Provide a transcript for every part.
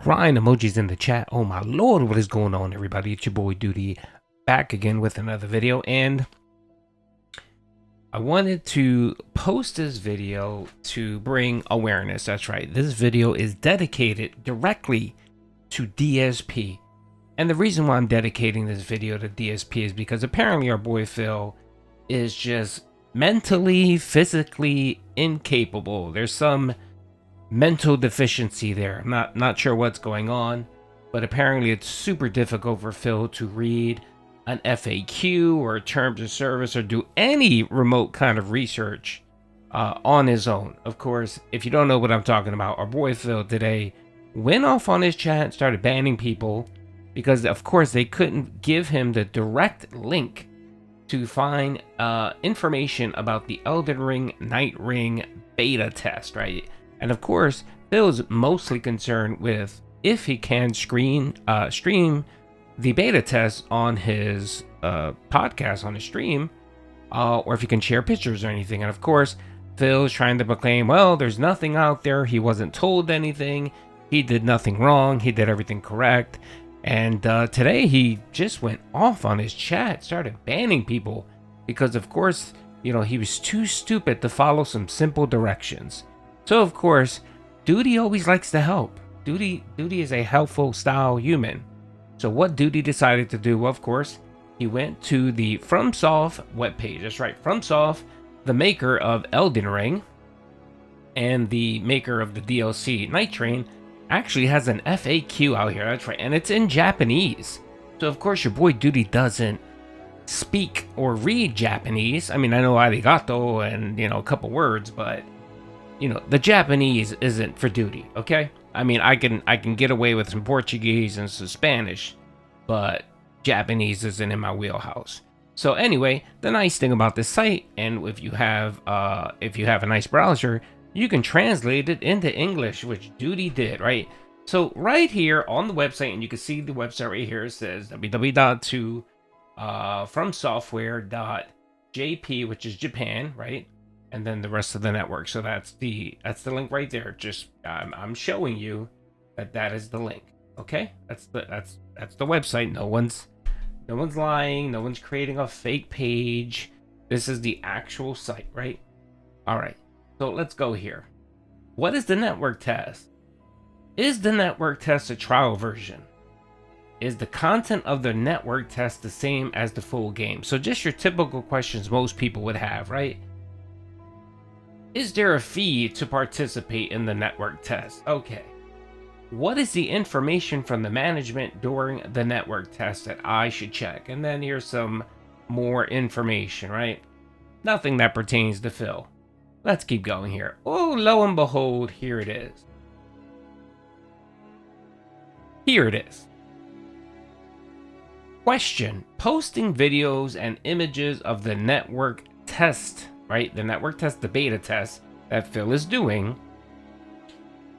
crying emojis in the chat. Oh my lord, what is going on, everybody? It's your boy Doody back again with another video, and I wanted to post this video to bring awareness. That's right, this video is dedicated directly to DSP. And the reason why I'm dedicating this video to DSP is because apparently our boy Phil is just mentally, physically incapable. There's some mental deficiency there. I'm not sure what's going on, but apparently it's super difficult for Phil to read an FAQ or terms of service or do any remote kind of research on his own. Of course, if you don't know what I'm talking about, our boy Phil today went off on his chat and started banning people because of course they couldn't give him the direct link to find information about the Elden Ring Night Ring beta test, right? And of course, Phil's mostly concerned with if he can stream the beta test on his podcast, on his stream, or if he can share pictures or anything. And of course, Phil's trying to proclaim, well, there's nothing out there. He wasn't told anything. He did nothing wrong. He did everything correct. And today he just went off on his chat, started banning people because, of course, you know, he was too stupid to follow some simple directions. So, of course, Doody always likes to help. Doody is a helpful style human. So what Doody decided to do, well, of course, he went to the FromSoft webpage. That's right, FromSoft, the maker of Elden Ring and the maker of the DLC Night Train, actually has an FAQ out here. That's right, and it's in Japanese. So of course your boy Doody doesn't speak or read Japanese. I mean, I know arigato and, you know, a couple words, but you know, the Japanese isn't for Doody, okay? I mean, I can get away with some Portuguese and some Spanish, but Japanese isn't in my wheelhouse. So anyway, the nice thing about this site, and if you have a nice browser, you can translate it into English, which Doody did, right? So right here on the website, and you can see the website right here, it says www.fromsoftware.jp, which is Japan, right? And then the rest of the network. So that's the link right there. Just I'm showing you that is the link. Okay, that's the website. No one's lying. No one's creating a fake page. This is the actual site, right? All right. So let's go here. What is the network test? Is the network test a trial version? Is the content of the network test the same as the full game? So just your typical questions most people would have, right? Is there a fee to participate in the network test? Okay. What is the information from the management during the network test that I should check? And then here's some more information, right? Nothing that pertains to Phil. Let's keep going here. Oh, lo and behold, here it is. Here it is. Question: posting videos and images of the network test, right? The network test, the beta test that Phil is doing.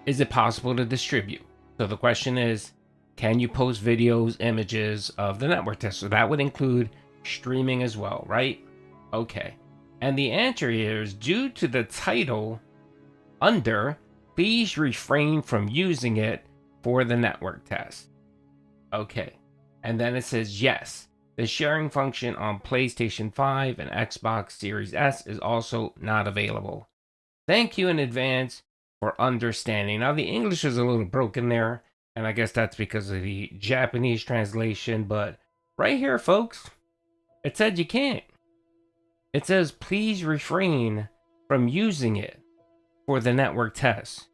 Is it possible to distribute? So the question is, can you post videos, images of the network test? So that would include streaming as well, right? Okay. And the answer here is due to the title under, please refrain from using it for the network test. Okay. And then it says, yes, the sharing function on PlayStation 5 and Xbox Series S is also not available. Thank you in advance for understanding. Now, the English is a little broken there, and I guess that's because of the Japanese translation, but right here, folks, it said you can't. It says, please refrain from using it for the network test,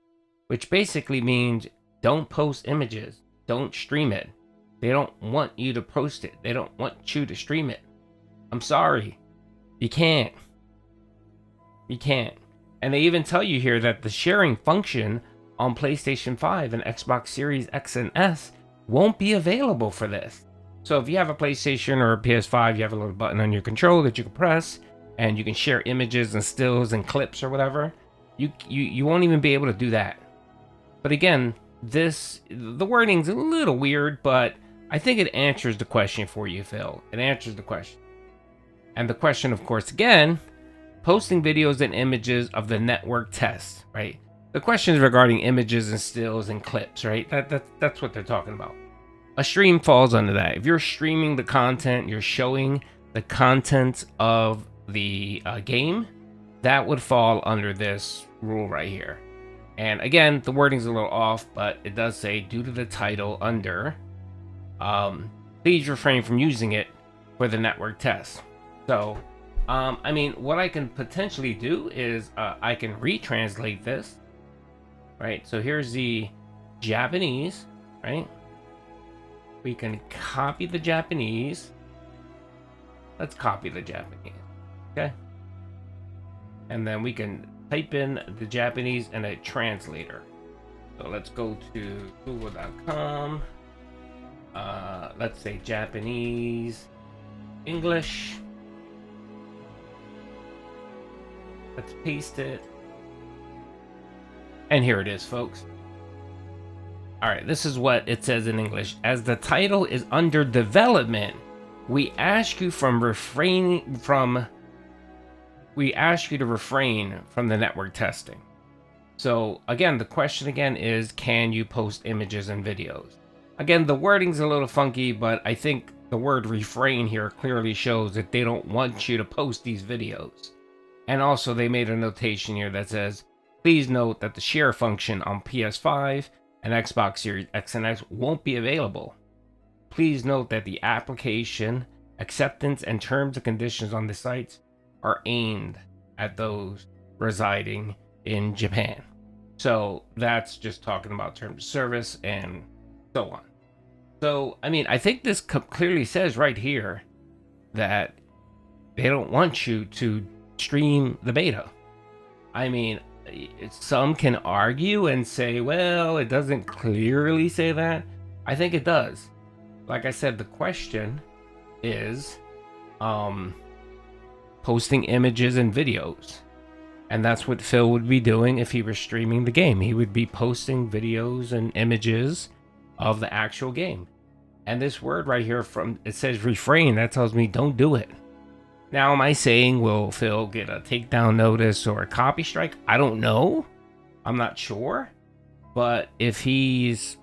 which basically means don't post images, don't stream it. They don't want you to post it. They don't want you to stream it. I'm sorry. You can't. You can't. And they even tell you here that the sharing function on PlayStation 5 and Xbox Series X and S won't be available for this. So if you have a PlayStation or a PS5, you have a little button on your controller that you can press, and you can share images and stills and clips or whatever. You won't even be able to do that. But again, the wording's a little weird, but I think it answers the question for you, Phil. It answers the question. And the question, of course, again, posting videos and images of the network test, right? The question is regarding images and stills and clips, right? That's what they're talking about. A stream falls under that. If you're streaming the content, you're showing the content of the game, that would fall under this rule right here. And again, the wording's a little off, but it does say, due to the title under, please refrain from using it for the network test. So, I mean, what I can potentially do is I can retranslate this, right? So here's the Japanese, right? We can copy the Japanese. Let's copy the Japanese, okay? And then we can type in the Japanese and a translator. So let's go to google.com. Let's say Japanese, English. Let's paste it. And here it is, folks. All right, this is what it says in English. As the title is under development, we ask you to refrain from the network testing. So again, the question again is, can you post images and videos? Again, the wording's a little funky, but I think the word refrain here clearly shows that they don't want you to post these videos. And also they made a notation here that says, please note that the share function on PS5 and Xbox Series X and X won't be available. Please note that the application, acceptance, and terms and conditions on the sites are aimed at those residing in Japan. So that's just talking about terms of service and so on. So, I mean, I think this clearly says right here that they don't want you to stream the beta. I mean, some can argue and say, well, it doesn't clearly say that. I think it does. Like I said, the question is posting images and videos. And that's what Phil would be doing if he were streaming the game. He would be posting videos and images of the actual game. And this word right here, it says refrain, that tells me don't do it. Now, am I saying, will Phil get a takedown notice or a copy strike? I don't know. I'm not sure. But if he's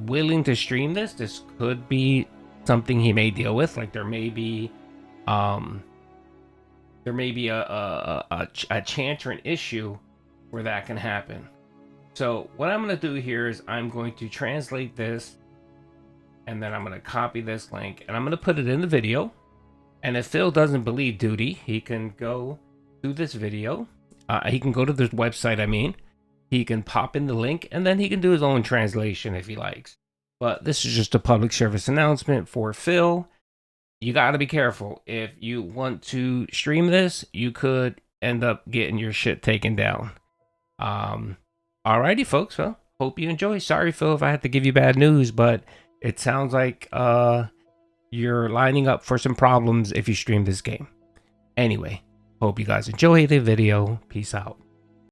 willing to stream this, this could be something he may deal with. Like there may be a chance or an issue where that can happen. So what I'm going to do here is I'm going to translate this, and then I'm going to copy this link, and I'm going to put it in the video. And if Phil doesn't believe Doody, he can go to this video. He can go to this website, I mean. He can pop in the link, and then he can do his own translation if he likes. But this is just a public service announcement for Phil. You got to be careful. If you want to stream this, you could end up getting your shit taken down. Alrighty, folks. Well, hope you enjoy. Sorry, Phil, if I had to give you bad news, but it sounds like you're lining up for some problems if you stream this game. Anyway, hope you guys enjoy the video. Peace out.